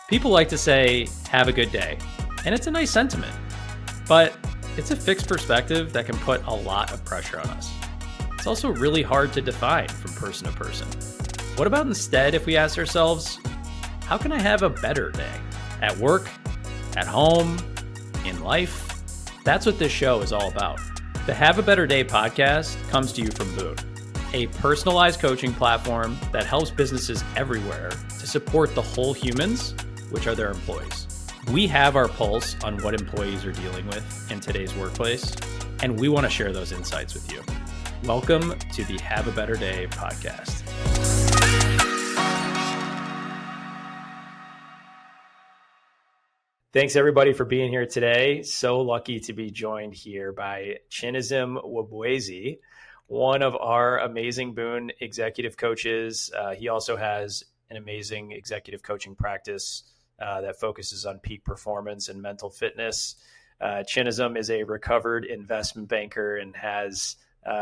People like to say, have a good day, and it's a nice sentiment, but it's a fixed perspective that can put a lot of pressure on us. It's also really hard to define from person to person. What about instead if we ask ourselves, how can I have a better day? At work, at home, in life? That's what this show is all about. The Have a Better Day podcast comes to you from Boon, a personalized coaching platform that helps businesses everywhere to support the whole humans, which are their employees. We have our pulse on what employees are dealing with in today's workplace, and we want to share those insights with you. Welcome to the Have a Better Day podcast. Thanks everybody for being here today. So lucky to be joined here by Chinazom Nwabueze, one of our amazing Boon executive coaches. He also has an amazing executive coaching practice that focuses on peak performance and mental fitness. Chinazom is a recovered investment banker and has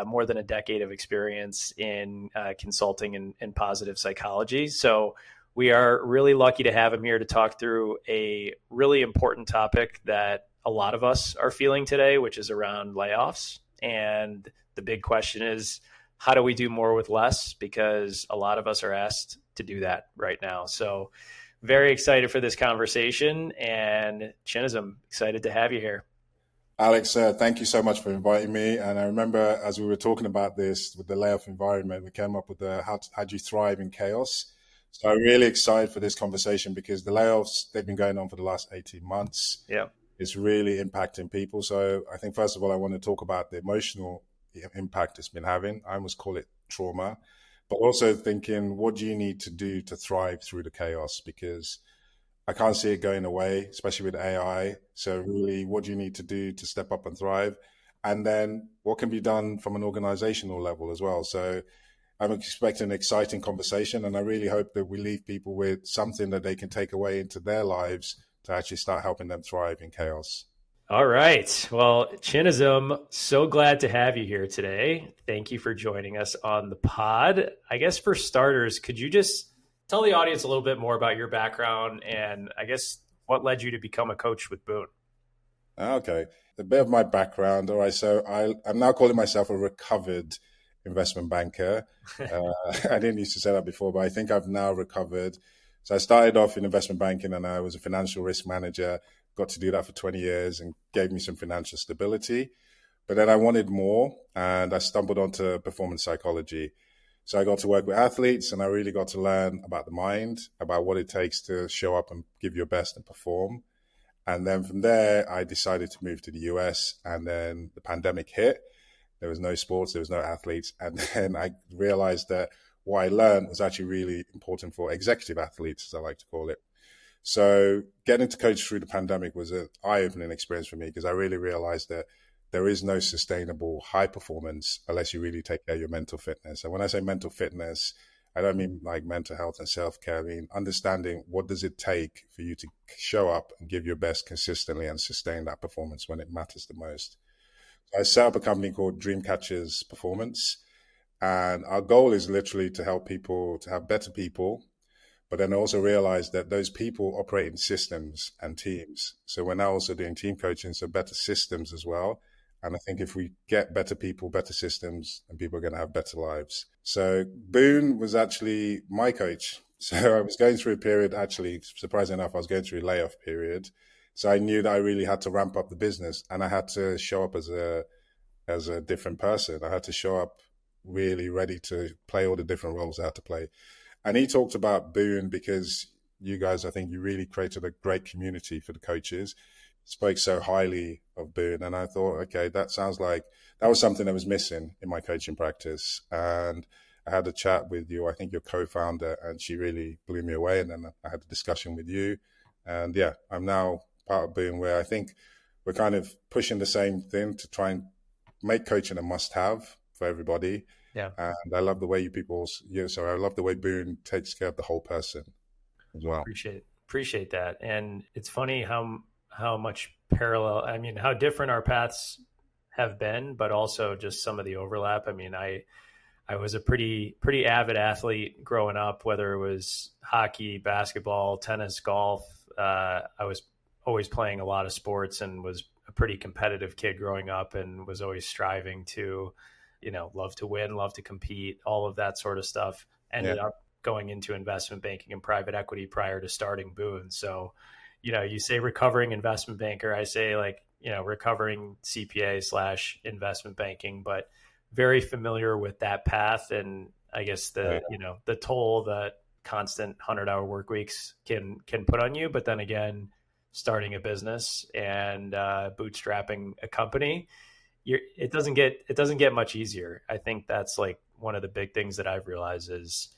more than a decade of experience in consulting and positive psychology. So we are really lucky to have him here to talk through a really important topic that a lot of us are feeling today, which is around layoffs. And the big question is, how do we do more with less? Because a lot of us are asked to do that right now. So very excited for this conversation, and Chinazom, excited to have you here. Alex, thank you so much for inviting me. And I remember as we were talking about this with the layoff environment, we came up with the how do you thrive in chaos? So I'm really excited for this conversation because the layoffs, they've been going on for the last 18 months. Yeah, it's really impacting people. So I think, first of all, I want to talk about the emotional impact it's been having. I almost call it trauma. But also thinking, what do you need to do to thrive through the chaos? Because I can't see it going away, especially with AI. So really, what do you need to do to step up and thrive? And then what can be done from an organizational level as well? So I'm expecting an exciting conversation, and I really hope that we leave people with something that they can take away into their lives to actually start helping them thrive in chaos. All right. Well, Chinazom, so glad to have you here today. Thank you for joining us on the pod. I guess for starters, could you just tell the audience a little bit more about your background and I guess what led you to become a coach with Boon? Okay. A bit of my background. All right. So I'm now calling myself a recovered investment banker. I didn't used to say that before, but I think I've now recovered. So I started off in investment banking and I was a financial risk manager. Got to do that for 20 years and gave me some financial stability. But then I wanted more and I stumbled onto performance psychology. So I got to work with athletes and I really got to learn about the mind, about what it takes to show up and give your best and perform. And then from there, I decided to move to the US, and then the pandemic hit. There was no sports, there was no athletes. And then I realized that what I learned was actually really important for executive athletes, as I like to call it. So getting to coach through the pandemic was an eye-opening experience for me because I really realized that there is no sustainable high performance unless you really take care of your mental fitness. And when I say mental fitness, I don't mean like mental health and self-care. I mean understanding what does it take for you to show up and give your best consistently and sustain that performance when it matters the most. So I set up a company called Dreamcatchers Performance. And our goal is literally to help people to have better people. But then I also realized that those people operate in systems and teams. So we're now also doing team coaching, so better systems as well. And I think if we get better people, better systems, and people are going to have better lives. So Boon was actually my coach. So I was going through a period, actually, surprisingly enough, I was going through a layoff period. So I knew that I really had to ramp up the business and I had to show up as a different person. I had to show up really ready to play all the different roles I had to play. And he talked about Boon because you guys, I think you really created a great community for the coaches, spoke so highly of Boon. And I thought, okay, that sounds like that was something that was missing in my coaching practice. And I had a chat with you, I think your co-founder, and she really blew me away. And then I had a discussion with you. And yeah, I'm now part of Boon, where I think we're kind of pushing the same thing to try and make coaching a must-have for everybody. Yeah. And I love the way I love the way Boon takes care of the whole person as well. Appreciate that. And it's funny how much how different our paths have been, but also just some of the overlap. I mean, I I was a pretty avid athlete growing up, whether it was hockey, basketball, tennis, golf. I was always playing a lot of sports and was a pretty competitive kid growing up and was always striving to, love to win, love to compete, all of that sort of stuff. Yeah. Ended up going into investment banking and private equity prior to starting Boone. So, you say recovering investment banker, I say recovering CPA / investment banking, but very familiar with that path. And I guess the toll that constant 100-hour work weeks can put on you. But then again, starting a business and bootstrapping a company, it doesn't get much easier. I think that's like one of the big things that I've realized is,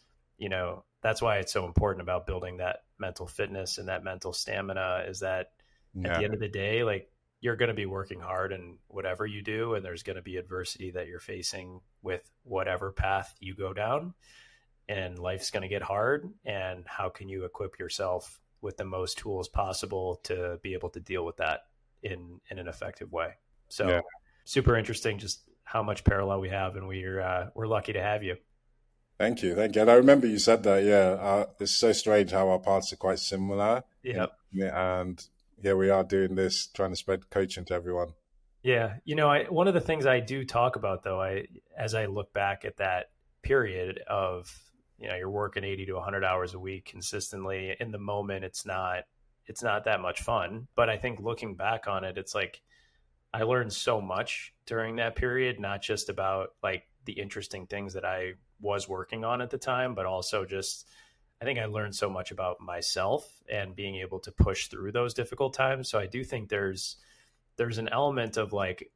that's why it's so important about building that mental fitness and that mental stamina, is that at the end of the day, like, you're going to be working hard in whatever you do, and there's going to be adversity that you're facing with whatever path you go down, and life's going to get hard. And how can you equip yourself with the most tools possible to be able to deal with that in an effective way? So super interesting, just how much parallel we have, and we're lucky to have you. Thank you. And I remember you said that. Yeah, it's so strange how our paths are quite similar. Yeah. And here we are doing this, trying to spread coaching to everyone. Yeah. One of the things I do talk about, though, as I look back at that period of, you're working 80 to 100 hours a week consistently, in the moment, it's not that much fun. But I think looking back on it, it's like, I learned so much during that period, not just about like the interesting things that I was working on at the time, but also just, I think I learned so much about myself and being able to push through those difficult times. So I do think there's an element of like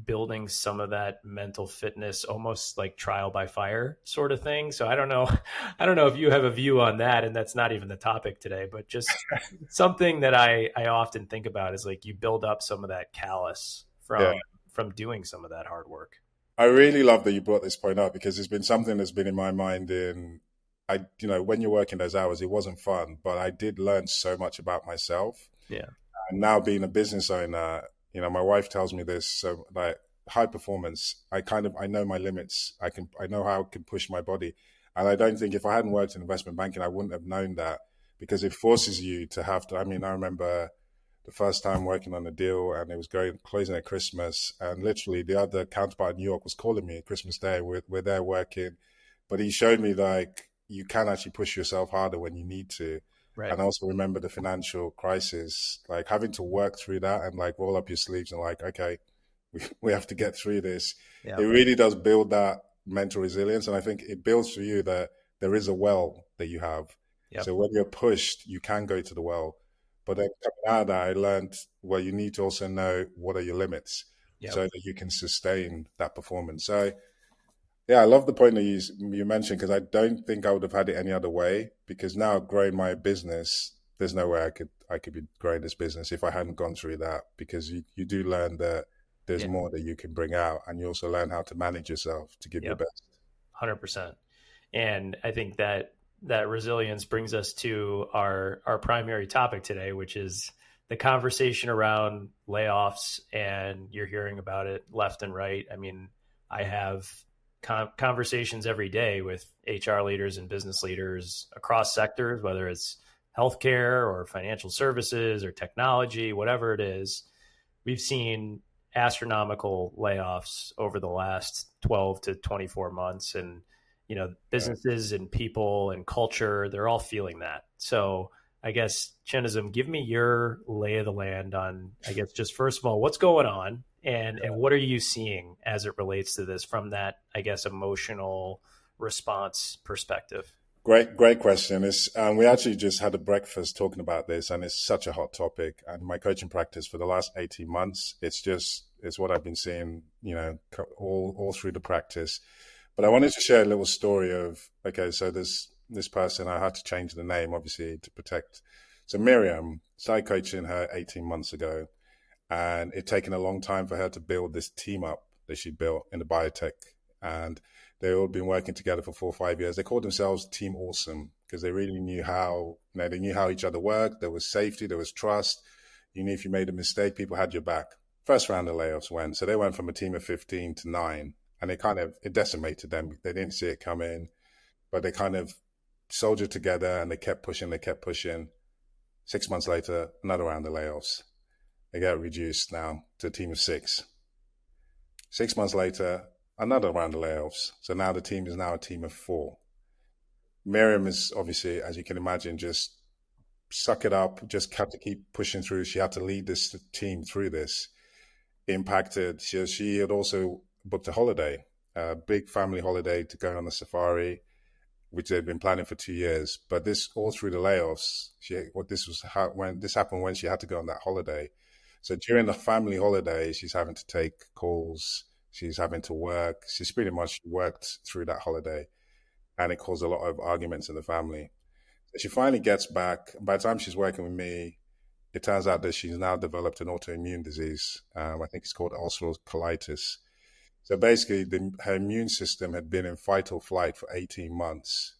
building some of that mental fitness, almost like trial by fire sort of thing. So I don't know if you have a view on that, and that's not even the topic today, but just something that I often think about is like, you build up some of that callus from doing some of that hard work. I really love that you brought this point up, because it's been something that's been in my mind when you're working those hours, it wasn't fun, but I did learn so much about myself. Yeah. And now being a business owner, my wife tells me this, so like high performance, I know my limits. I know how I can push my body. And I don't think if I hadn't worked in investment banking, I wouldn't have known that, because it forces you to have to, I remember the first time working on a deal, and it was closing at Christmas, and literally the other counterpart in New York was calling me Christmas Day. We're there working, but he showed me like you can actually push yourself harder when you need to. Right. And I also remember the financial crisis, like having to work through that and like roll up your sleeves and like, okay, we have to get through this. Yeah. It really does build that mental resilience, and I think it builds for you that there is a well that you have. Yep. So when you're pushed, you can go to the well. But then coming out of that, I learned, well, you need to also know what are your limits so that you can sustain that performance. So, yeah, I love the point that you mentioned, because I don't think I would have had it any other way, because now growing my business, there's no way I could be growing this business if I hadn't gone through that, because you do learn that there's more that you can bring out, and you also learn how to manage yourself to give your best. 100%. And I think that resilience brings us to our primary topic today, which is the conversation around layoffs. And you're hearing about it left and right. I mean, I have conversations every day with HR leaders and business leaders across sectors, whether it's healthcare or financial services or technology, whatever it is. We've seen astronomical layoffs over the last 12 to 24 months. And businesses and people and culture, they're all feeling that. So I guess, Chinazom, give me your lay of the land on, I guess, just first of all, what's going on and what are you seeing as it relates to this from that, I guess, emotional response perspective? Great question. We actually just had a breakfast talking about this, and it's such a hot topic. And my coaching practice for the last 18 months, it's what I've been seeing, all through the practice. But I wanted to share a little story of, okay, so this person, I had to change the name, obviously, to protect. So Miriam, started coaching her 18 months ago, and it taken a long time for her to build this team up that she built in the biotech. And they all been working together for 4 or 5 years. They called themselves Team Awesome, because they really knew how, they knew how each other worked. There was safety, there was trust. You knew if you made a mistake, people had your back. First round of layoffs went. So they went from a team of 15 to 9. and it decimated them. They didn't see it coming, but they kind of soldiered together and they kept pushing. They kept pushing. 6 months later, another round of layoffs. They get reduced now to a team of six. 6 months later, another round of layoffs. So now the team is now a team of four. Miriam is obviously, as you can imagine, just suck it up, just had to keep pushing through. She had to lead this team through this. It impacted. She had also booked a holiday, a big family holiday to go on a safari, which they'd been planning for 2 years. But this all through the layoffs, when this happened when she had to go on that holiday. So during the family holiday, she's having to take calls. She's having to work. She's pretty much worked through that holiday, and it caused a lot of arguments in the family. So she finally gets back. By the time she's working with me, it turns out that she's now developed an autoimmune disease. I think it's called ulcerative colitis. So basically, her immune system had been in fight or flight for 18 months.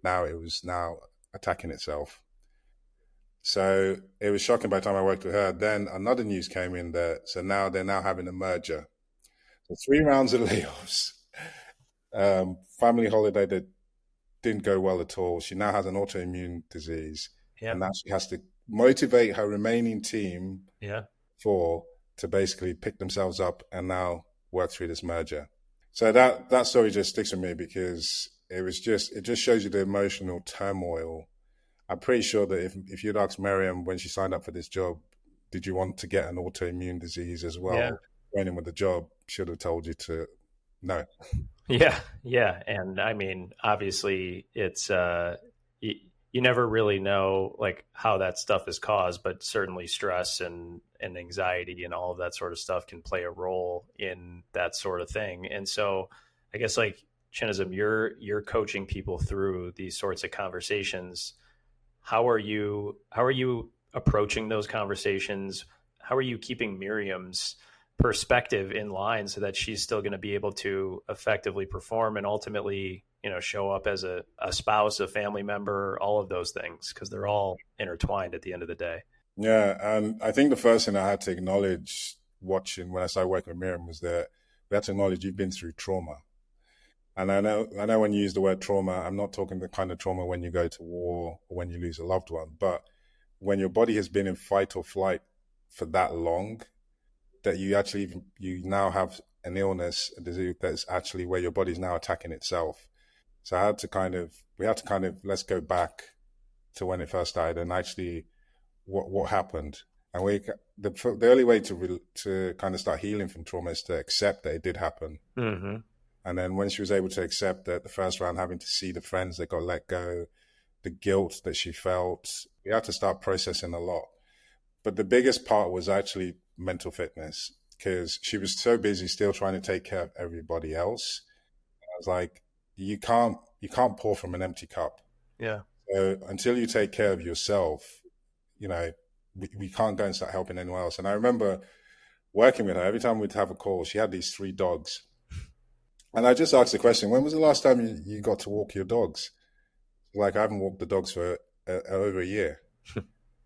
Now it was now attacking itself. So it was shocking by the time I worked with her. Then another news came in that, so now they're now having a merger. So 3 rounds of layoffs, family holiday that didn't go well at all. She now has an autoimmune disease. Yeah. And now she has to motivate her remaining team to basically pick themselves up and now work through this merger. So that story just sticks with me because it just shows you the emotional turmoil. I'm pretty sure that if you'd asked Miriam when she signed up for this job, did you want to get an autoimmune disease as well? Going in with the job, she'd have told you to no. Yeah. And I mean, obviously it's, you never really know like how that stuff is caused, but certainly stress and anxiety and all of that sort of stuff can play a role in that sort of thing. And so I guess like Chinazom, you're coaching people through these sorts of conversations. How are you approaching those conversations? How are you keeping Miriam's perspective in line so that she's still going to be able to effectively perform and ultimately, show up as a spouse, a family member, all of those things, because they're all intertwined at the end of the day. Yeah. And I think the first thing I had to acknowledge watching when I started working with Miriam was that we had to acknowledge you've been through trauma. And I know when you use the word trauma, I'm not talking the kind of trauma when you go to war or when you lose a loved one, but when your body has been in fight or flight for that long, that you now have an illness, a disease that's actually where your body's now attacking itself. So we had to kind of let's go back to when it first started and actually what happened. And the only way to kind of start healing from trauma is to accept that it did happen. Mm-hmm. And then when she was able to accept that the first round, having to see the friends that got let go, the guilt that she felt, we had to start processing a lot. But the biggest part was actually mental fitness because she was so busy still trying to take care of everybody else. I was like, you can't pour from an empty cup. Yeah. So until you take care of yourself, we can't go and start helping anyone else. And I remember working with her, every time we'd have a call, she had these 3 dogs. And I just asked the question, when was the last time you got to walk your dogs? Like, I haven't walked the dogs for over a year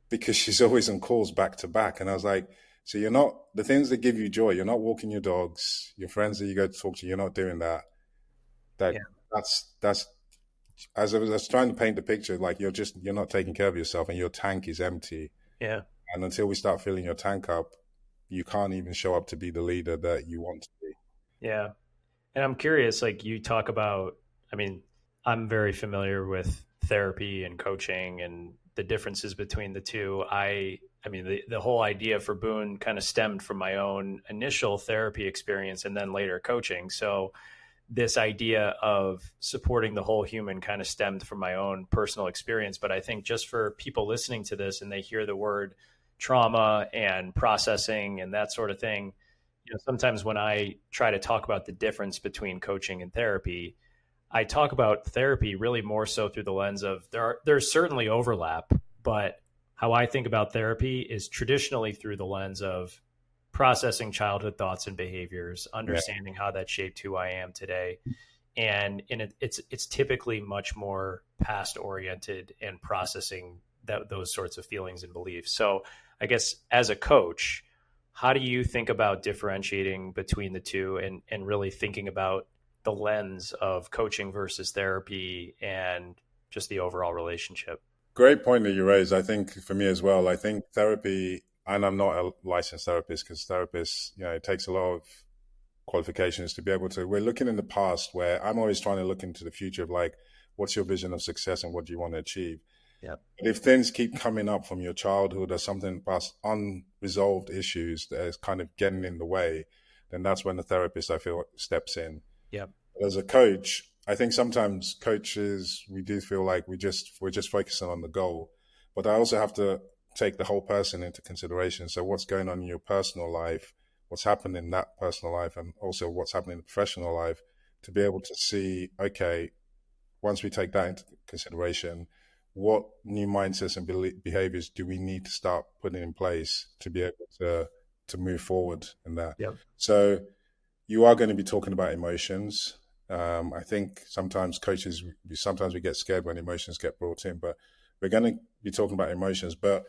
because she's always on calls back to back. And I was like, so you're not, the things that give you joy, you're not walking your dogs, your friends that you go to talk to, you're not doing that. That's, as I was trying to paint the picture, like you're not taking care of yourself and your tank is empty. Yeah. And until we start filling your tank up, you can't even show up to be the leader that you want to be. Yeah. And I'm curious, like you talk about, I mean, I'm very familiar with therapy and coaching and the differences between the two. I mean, the whole idea for Boone kind of stemmed from my own initial therapy experience and then later coaching. So this idea of supporting the whole human kind of stemmed from my own personal experience. But I think just for people listening to this and they hear the word trauma and processing and that sort of thing, sometimes when I try to talk about the difference between coaching and therapy, I talk about therapy really more so through the lens of there's certainly overlap, but how I think about therapy is traditionally through the lens of processing childhood thoughts and behaviors, understanding how that shaped who I am today. And it's typically much more past oriented and processing those sorts of feelings and beliefs. So I guess as a coach, how do you think about differentiating between the two and really thinking about the lens of coaching versus therapy and just the overall relationship? Great point that you raised. I think for me as well, I think therapy, and I'm not a licensed therapist because therapists, it takes a lot of qualifications to be able to. We're looking in the past where I'm always trying to look into the future of like, what's your vision of success and what do you want to achieve? Yep. But if things keep coming up from your childhood or something past unresolved issues that is kind of getting in the way, then that's when the therapist, I feel, steps in. Yep. But as a coach, I think sometimes coaches, we do feel like we're just focusing on the goal, but I also have to take the whole person into consideration. So what's going on in your personal life, what's happening in that personal life, and also what's happening in the professional life, to be able to see, okay, once we take that into consideration, what new mindsets and behaviors do we need to start putting in place to be able to move forward in that? Yep. So you are going to be talking about emotions. I think sometimes coaches, sometimes we get scared when emotions get brought in, but we're going to be talking about emotions. But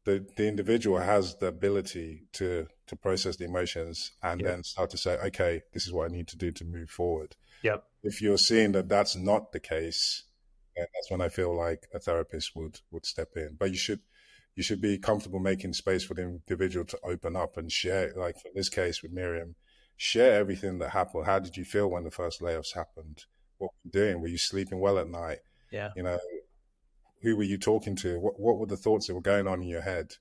the individual has the ability to process the emotions and Yep. then start to say, okay, this is what I need to do to move forward. Yep. If you're seeing that that's not the case, then that's when I feel like a therapist would step in. But you should be comfortable making space for the individual to open up and share. Like in this case with Miriam, share everything that happened. How did you feel when the first layoffs happened? What were you doing? Were you sleeping well at night? Yeah. Who were you talking to? What were the thoughts that were going on in your head?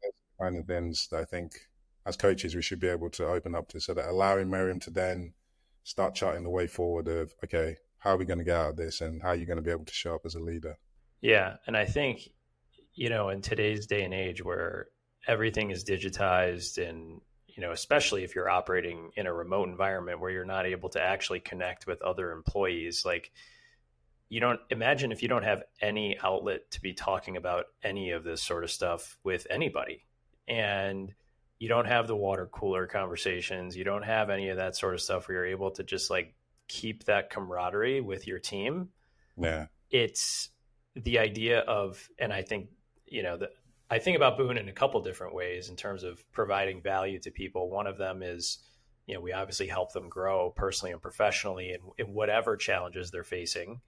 Those kind of things that I think as coaches we should be able to open up to, so that allowing Miriam to then start charting the way forward of, okay, how are we going to get out of this and how are you going to be able to show up as a leader? Yeah. And I think, in today's day and age where everything is digitized and, especially if you're operating in a remote environment where you're not able to actually connect with other employees, like you don't imagine if you don't have any outlet to be talking about any of this sort of stuff with anybody. And you don't have the water cooler conversations. You don't have any of that sort of stuff where you're able to just like keep that camaraderie with your team. Yeah. It's the idea of, and I think, I think about Boone in a couple different ways in terms of providing value to people. One of them is, we obviously help them grow personally and professionally in whatever challenges they're facing.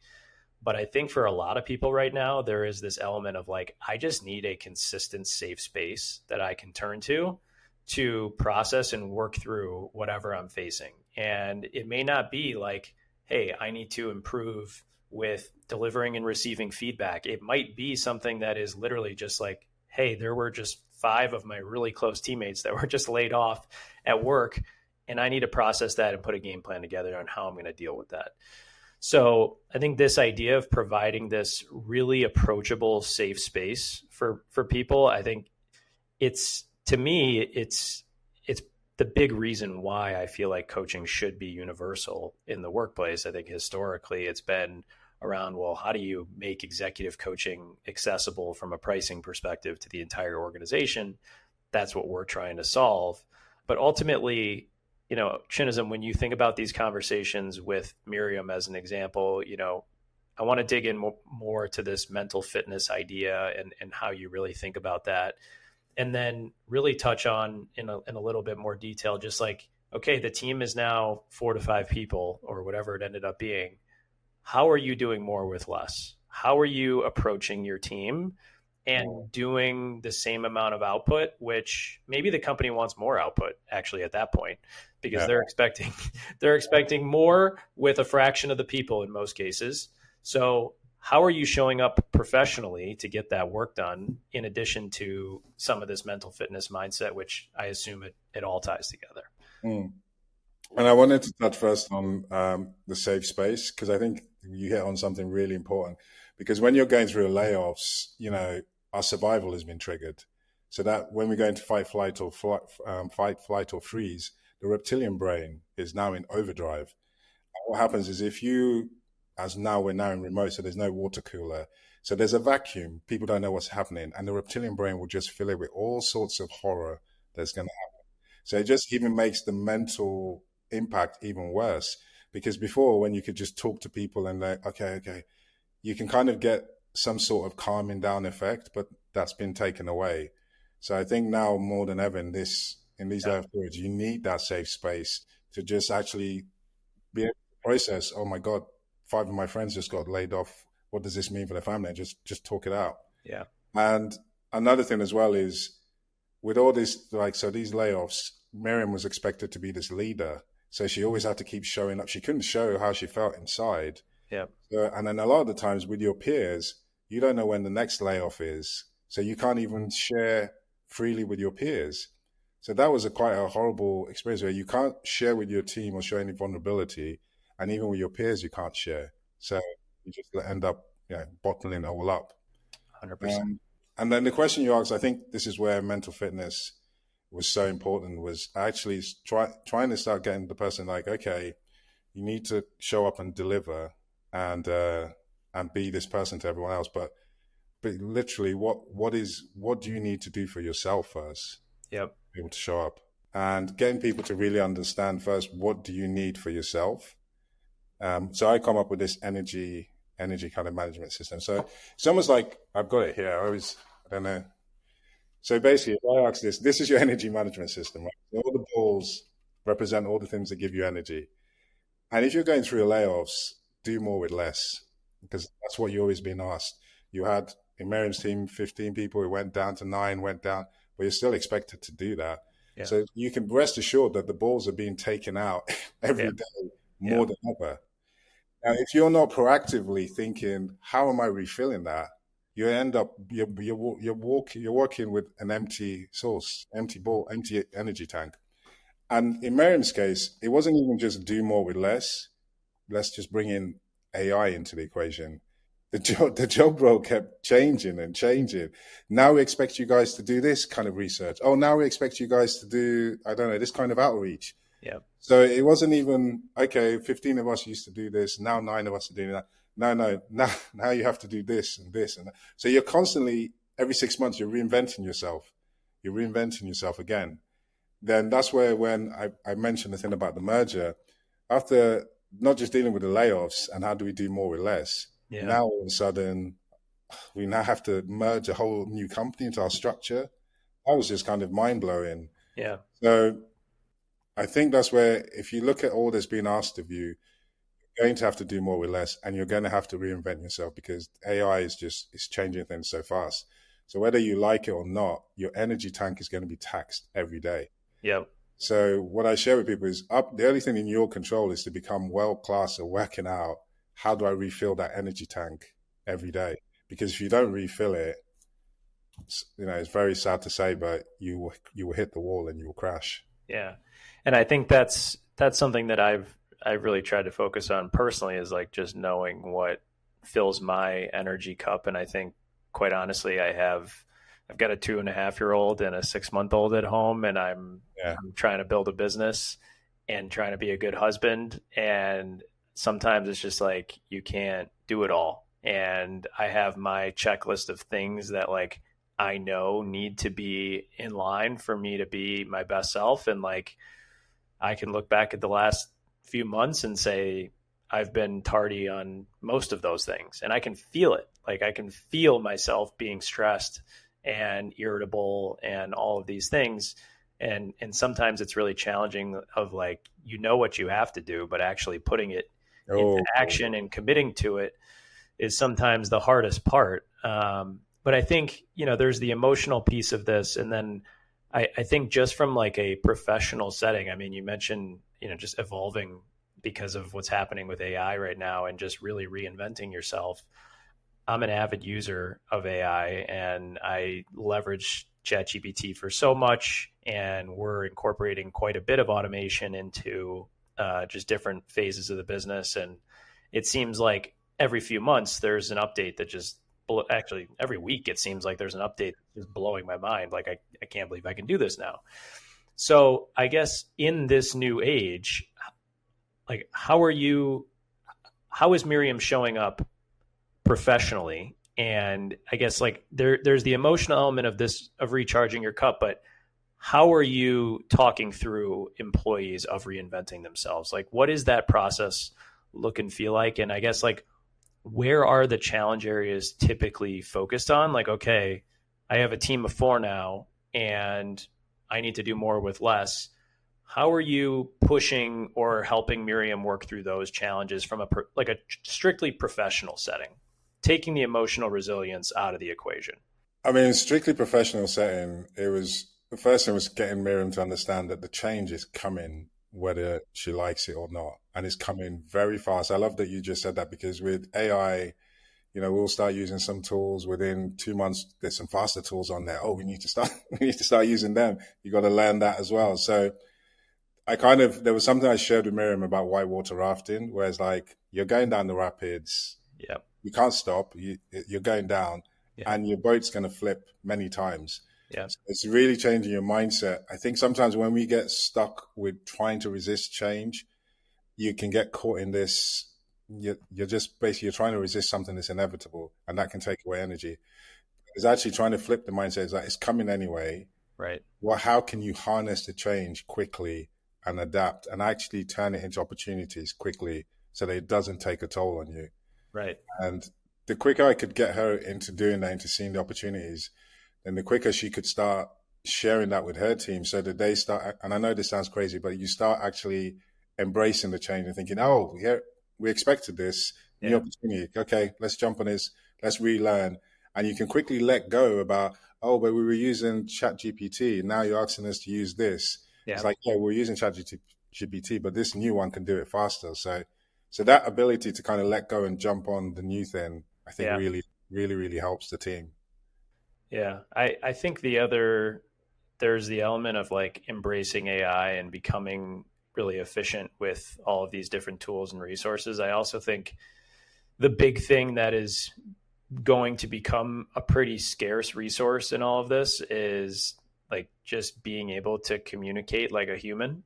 But I think for a lot of people right now, there is this element of like, I just need a consistent, safe space that I can turn to process and work through whatever I'm facing. And it may not be like, hey, I need to improve with delivering and receiving feedback. It might be something that is literally just like, hey, there were just 5 of my really close teammates that were just laid off at work, and I need to process that and put a game plan together on how I'm going to deal with that. So I think this idea of providing this really approachable, safe space for people, I think to me, it's the big reason why I feel like coaching should be universal in the workplace. I think historically it's been around, well, how do you make executive coaching accessible from a pricing perspective to the entire organization? That's what we're trying to solve. But ultimately, Chinazom, when you think about these conversations with Miriam as an example, I want to dig in more to this mental fitness idea and how you really think about that. And then really touch on in a little bit more detail, just like, okay, the team is now 4 to 5 people or whatever it ended up being. How are you doing more with less? How are you approaching your team and doing the same amount of output, which maybe the company wants more output actually at that point, because they're expecting more with a fraction of the people in most cases. So how are you showing up professionally to get that work done, in addition to some of this mental fitness mindset, which I assume it all ties together? Mm. And I wanted to touch first on the safe space, because I think you hit on something really important. Because when you're going through layoffs, our survival has been triggered. So that when we go into fight, flight, or freeze, the reptilian brain is now in overdrive. And what happens is we're now in remote, so there's no water cooler. So there's a vacuum. People don't know what's happening. And the reptilian brain will just fill it with all sorts of horror that's going to happen. So it just even makes the mental impact even worse. Because before, when you could just talk to people and like, okay, you can kind of get some sort of calming down effect, but that's been taken away. So I think now more than ever in this in these Yeah. layoff periods. You need that safe space to just actually be able to process, oh my God, 5 of my friends just got laid off. What does this mean for their family? And just talk it out. Yeah. And another thing as well is with all this, like, so these layoffs, Miriam was expected to be this leader. So she always had to keep showing up. She couldn't show how she felt inside. Yeah. And then a lot of the times with your peers, you don't know when the next layoff is. So you can't even share freely with your peers. So that was quite a horrible experience where you can't share with your team or show any vulnerability. And even with your peers, you can't share. So you just end up bottling it all up. 100%. And then the question you asked, I think this is where mental fitness was so important, was actually trying to start getting the person like, okay, you need to show up and deliver and be this person to everyone else. But literally, what do you need to do for yourself first? Yep. Be able to show up and getting people to really understand first, what do you need for yourself? So I come up with this energy kind of management system. So it's almost like I've got it here. I don't know. So basically, if I ask this is your energy management system, right? So all the balls represent all the things that give you energy. And if you're going through layoffs, do more with less, because that's what you're always being asked. You had in Miriam's team 15 people, it went down to 9, went down, but you're still expected to do that. Yeah. So you can rest assured that the balls are being taken out every day more than ever. Now, if you're not proactively thinking, how am I refilling that? You end up you're working with an empty source, empty ball, empty energy tank. And in Miriam's case, it wasn't even just do more with less. Let's just bring in AI into the equation. The job role kept changing and changing. Now we expect you guys to do this kind of research. Oh, now we expect you guys to do, I don't know, this kind of outreach. Yeah. So it wasn't even, okay, 15 of us used to do this. Now 9 of us are doing that. No. Now you have to do this and this and that. So you're constantly, every 6 months, you're reinventing yourself. You're reinventing yourself again. Then that's where when I mentioned the thing about the merger, after not just dealing with the layoffs and how do we do more with less, now all of a sudden we now have to merge a whole new company into our structure. That was just kind of mind-blowing. Yeah. So I think that's where, if you look at all that's being asked of you, you're going to have to do more with less, and you're going to have to reinvent yourself because AI is changing things so fast. So whether you like it or not, your energy tank is going to be taxed every day. Yep. So what I share with people is the only thing in your control is to become world-class at working out, how do I refill that energy tank every day? Because if you don't refill it, it's very sad to say, but you will hit the wall and you will crash. Yeah. And I think that's something that I've really tried to focus on personally, is like just knowing what fills my energy cup. And I think, quite honestly, I've got a 2.5-year-old and a 6-month-old at home, and I'm trying to build a business and trying to be a good husband. And sometimes it's just like, you can't do it all. And I have my checklist of things that like I know need to be in line for me to be my best self. And like, I can look back at the last few months and say, I've been tardy on most of those things, and I can feel it. Like I can feel myself being stressed and irritable and all of these things. And sometimes it's really challenging of like, what you have to do, but actually putting it into action and committing to it is sometimes the hardest part. But I think, there's the emotional piece of this. And then I think just from like a professional setting, I mean, you mentioned, just evolving because of what's happening with AI right now and just really reinventing yourself. I'm an avid user of AI, and I leverage ChatGPT for so much, and we're incorporating quite a bit of automation into just different phases of the business. And it seems like every few months there's an update that actually every week it seems like there's an update that's blowing my mind. Like I can't believe I can do this now. So I guess in this new age, like how is Miriam showing up professionally? And I guess like there's the emotional element of this, of recharging your cup, but how are you talking through employees of reinventing themselves? Like, what is that process look and feel like? And I guess like, where are the challenge areas typically focused on? Like, okay, I have a team of 4 now, and I need to do more with less. How are you pushing or helping Miriam work through those challenges from like a strictly professional setting, taking the emotional resilience out of the equation? I mean, strictly professional setting, it was the first thing was getting Miriam to understand that the change is coming, whether she likes it or not, and it's coming very fast. I love that you just said that because with AI, we'll start using some tools within 2 months. There's some faster tools on there. Oh, we need to start, we need to start using them. You got to learn that as well. So there was something I shared with Miriam about whitewater rafting, whereas like you're going down the rapids, Yeah. you can't stop. You're going down, Yeah. and your boat's going to flip many times. Yeah. So it's really changing your mindset. I think sometimes when we get stuck with trying to resist change, you can get caught in this. You're just basically you're trying to resist something that's inevitable, and that can take away energy. It's actually trying to flip the mindset. It's like it's coming anyway. Right. Well, how can you harness the change quickly and adapt and actually turn it into opportunities quickly so that it doesn't take a toll on you? Right. And the quicker I could get her into doing that, into seeing the opportunities, then the quicker she could start sharing that with her team so that they start. And I know this sounds crazy, but you start actually embracing the change and thinking, oh, yeah, we expected this new Yeah. opportunity. Okay, let's jump on this. Let's relearn. And you can quickly let go about, oh, but we were using ChatGPT. Now you're asking us to use this. It's Yeah. like, yeah, we're using ChatGPT, but this new one can do it faster. So that ability to kind of let go and jump on the new thing, I think Yeah. really, really, really helps the team. Yeah. I think there's the element of like embracing AI and becoming really efficient with all of these different tools and resources. I also think the big thing that is going to become a pretty scarce resource in all of this is like just being able to communicate like a human.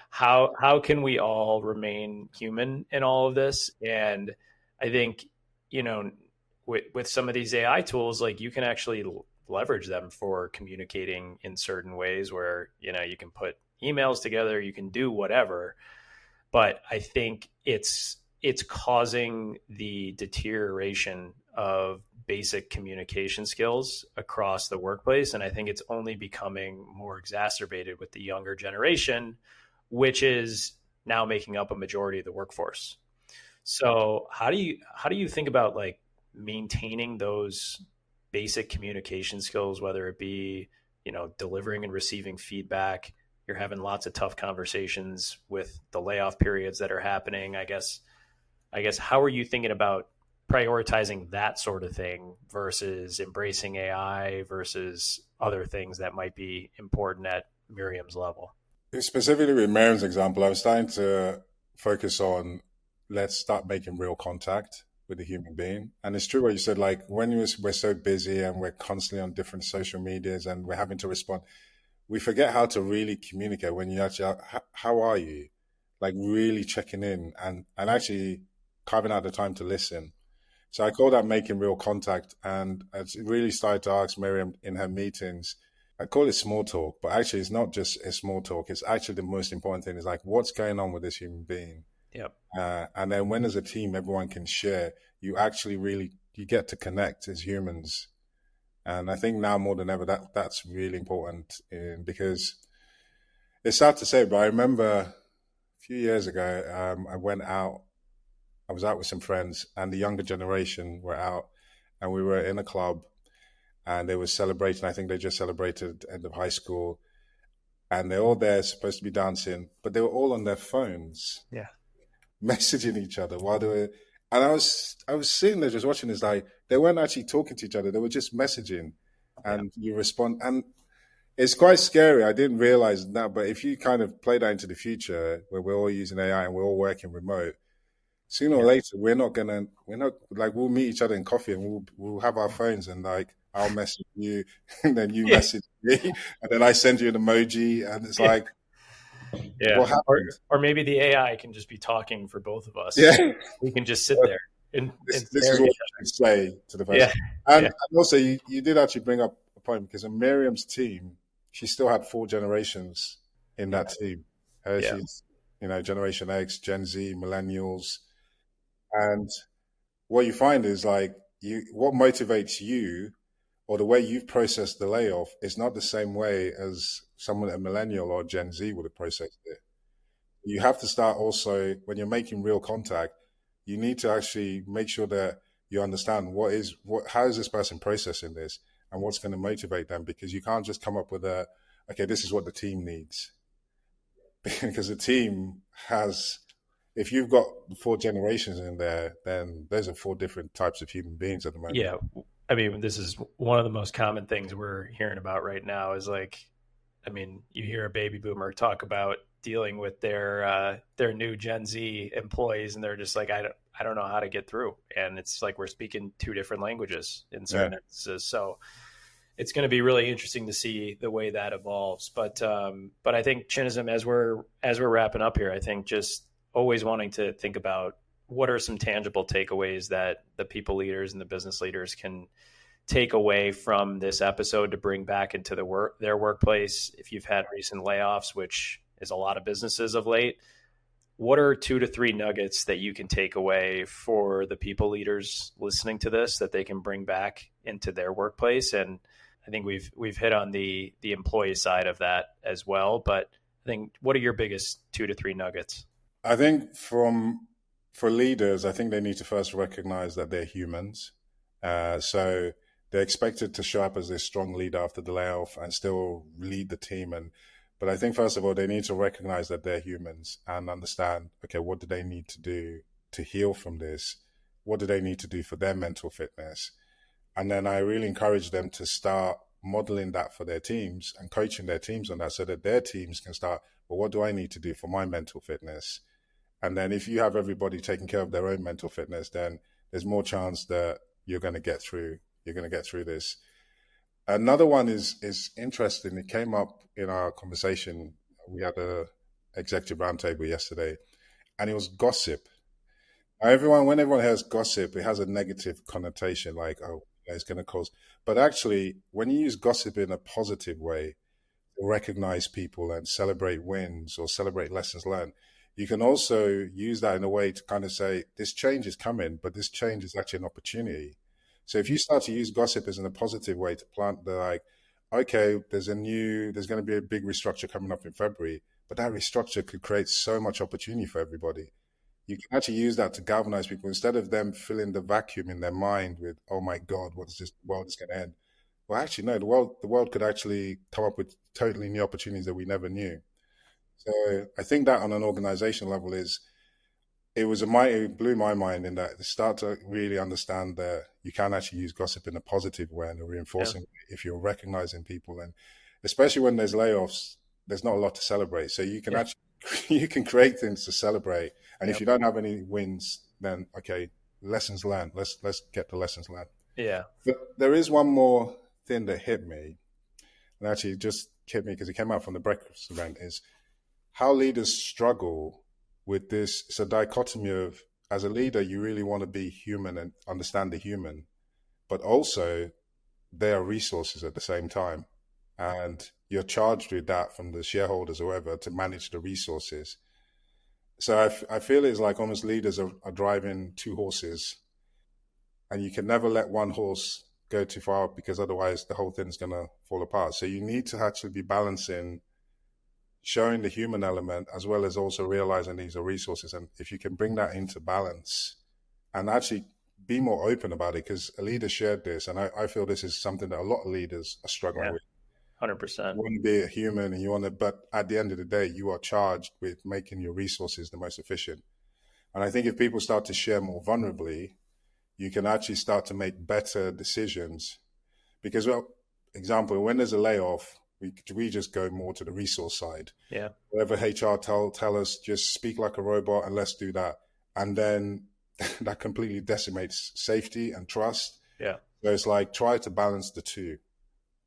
How can we all remain human in all of this? And I think, you know, with some of these AI tools, like you can actually leverage them for communicating in certain ways where, you can put emails together, you can do whatever. But I think it's causing the deterioration of basic communication skills across the workplace, and I think it's only becoming more exacerbated with the younger generation, which is now making up a majority of the workforce. So how do you think about like maintaining those basic communication skills, whether it be, delivering and receiving feedback? You're having lots of tough conversations with the layoff periods that are happening. I guess how are you thinking about prioritizing that sort of thing versus embracing AI versus other things that might be important at Miriam's level? Specifically with Miriam's example, I was starting to focus on let's start making real contact with the human being. And it's true what you said, like we're so busy and we're constantly on different social medias and we're having to respond, we forget how to really communicate when you actually, how are you? Like really checking in and actually carving out the time to listen. So I call that making real contact. And I really started to ask Miriam in her meetings, I call it small talk, but actually it's not just a small talk. It's actually the most important thing is like, what's going on with this human being? Yep. And then when as a team, everyone can share, you actually really, you get to connect as humans. And I think now more than ever, that's really important because it's sad to say, but I remember a few years ago, I was out with some friends and the younger generation were out and we were in a club and they were celebrating. I think they just celebrated end of high school and they're all there supposed to be dancing, but they were all on their phones Yeah. messaging each other while they were. And I was sitting there just watching this. Like they weren't actually talking to each other; they were just messaging, Yeah. and you respond. And it's quite scary. I didn't realize that, but if you kind of play that into the future, where we're all using AI and we're all working remote, sooner or Yeah. later we're not like we'll meet each other in coffee and we'll have our phones and like I'll message you and then you Yeah. message me and then I send you an emoji and it's Yeah. like Yeah. what happened? Or maybe the AI can just be talking for both of us. Yeah. We can just sit there and This stare is at what each you say to the other. person. Yeah. Yeah. And also, you did actually bring up a point because in Miriam's team, she still had four generations in Yeah. that team. Yeah. She's, Generation X, Gen Z, Millennials. And what you find is like, what motivates you or the way you've processed the layoff is not the same way as someone, a millennial or Gen Z, would have processed it. You have to start also, when you're making real contact, you need to actually make sure that you understand how is this person processing this, and what's going to motivate them, because you can't just come up with okay, this is what the team needs. Because the team has, if you've got four generations in there, then those are four different types of human beings at the moment. Yeah. I mean, this is one of the most common things we're hearing about right now is like, I mean, you hear a baby boomer talk about dealing with their new Gen Z employees, and they're just like, I don't know how to get through, and it's like we're speaking two different languages in Yeah. certain instances. So it's going to be really interesting to see the way that evolves. But I think Chinazom, as we're wrapping up here, I think just always wanting to think about what are some tangible takeaways that the people leaders and the business leaders can take away from this episode to bring back into their workplace. If you've had recent layoffs, which is a lot of businesses of late, what are 2 to 3 nuggets that you can take away for the people leaders listening to this that they can bring back into their workplace? And I think we've hit on the employee side of that as well, but I think what are your biggest 2 to 3 nuggets? I think for leaders, I think they need to first recognize that they're humans. So they're expected to show up as a strong leader after the layoff and still lead the team. But I think first of all, they need to recognize that they're humans and understand, okay, what do they need to do to heal from this? What do they need to do for their mental fitness? And then I really encourage them to start modeling that for their teams and coaching their teams on that, so that their teams can start, well, what do I need to do for my mental fitness? And then if you have everybody taking care of their own mental fitness, then there's more chance that you're going to get through. You're going to get through this. Another one is interesting. It came up in our conversation. We had a executive roundtable yesterday, and it was gossip. When everyone hears gossip, it has a negative connotation, like, oh, it's going to cause. But actually, when you use gossip in a positive way, recognize people and celebrate wins or celebrate lessons learned, you can also use that in a way to kind of say, this change is coming, but this change is actually an opportunity. So if you start to use gossip as in a positive way to plant the, like, okay, there's going to be a big restructure coming up in February, but that restructure could create so much opportunity for everybody. You can actually use that to galvanize people instead of them filling the vacuum in their mind with, oh my God, what's this world is going to end? Well, actually, no, the world could actually come up with totally new opportunities that we never knew. So I think that on an organization level it blew my mind in that start to really understand that you can actually use gossip in a positive way and a Yeah. reinforcing way if you're recognizing people, and especially when there's layoffs, there's not a lot to celebrate. So you can Yeah. actually you can create things to celebrate. And if Yep. you don't have any wins, then okay, lessons learned. Let's get the lessons learned. Yeah. But there is one more thing that hit me, and actually just hit me because it came out from the breakfast event, is how leaders struggle with this. It's a dichotomy of, as a leader, you really want to be human and understand the human, but also they are resources at the same time. And you're charged with that from the shareholders or whoever to manage the resources. So I feel it's like almost leaders are driving two horses, and you can never let one horse go too far because otherwise the whole thing's going to fall apart. So you need to actually be balancing showing the human element as well as also realizing these are resources. And if you can bring that into balance and actually be more open about it, because a leader shared this, and I feel this is something that a lot of leaders are struggling Yeah. with. You 100%. want to be a human and you want to, but at the end of the day, you are charged with making your resources the most efficient. And I think if people start to share more vulnerably, you can actually start to make better decisions. Because, well, example, when there's a layoff, we just go more to the resource side. Yeah. Whatever HR tell us, just speak like a robot and let's do that. And then that completely decimates safety and trust. Yeah. So it's like, try to balance the two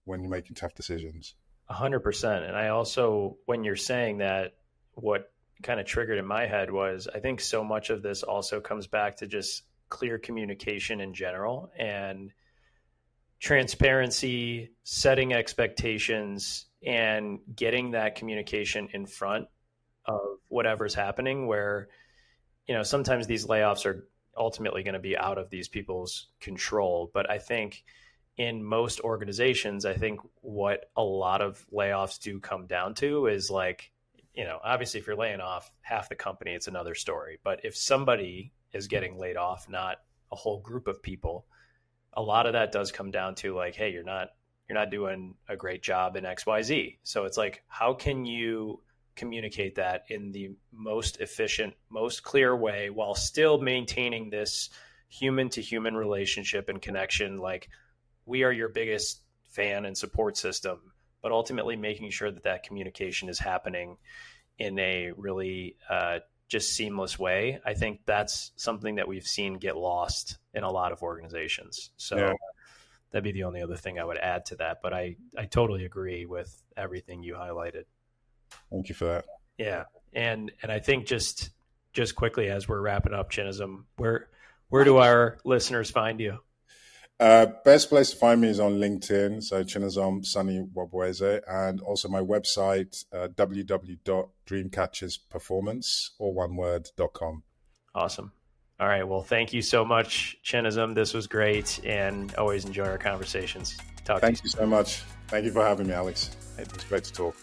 when you're making tough decisions. 100%. And I also, when you're saying that, what kind of triggered in my head was I think so much of this also comes back to just clear communication in general and transparency, setting expectations, and getting that communication in front of whatever's happening. Where, sometimes these layoffs are ultimately going to be out of these people's control. But I think in most organizations, I think what a lot of layoffs do come down to is like, obviously if you're laying off half the company, it's another story. But if somebody is getting laid off, not a whole group of people, a lot of that does come down to like, hey, you're not doing a great job in XYZ. So it's like, how can you communicate that in the most efficient, most clear way while still maintaining this human to human relationship and connection? Like, we are your biggest fan and support system, but ultimately making sure that that communication is happening in a really just seamless way. I think that's something that we've seen get lost in a lot of organizations. So that'd be the only other thing I would add to that. But I totally agree with everything you highlighted. Thank you for that. Yeah. And I think just quickly as we're wrapping up, Chinazom, where do our listeners find you? Best place to find me is on LinkedIn. So Chinazom Nwabueze, and also my website, www.dreamcatchersperformance, all one word.com. Awesome. All right. Well, thank you so much, Chinazom. This was great, and always enjoy our conversations. Thank you so much. Thank you for having me, Alex. It was great to talk.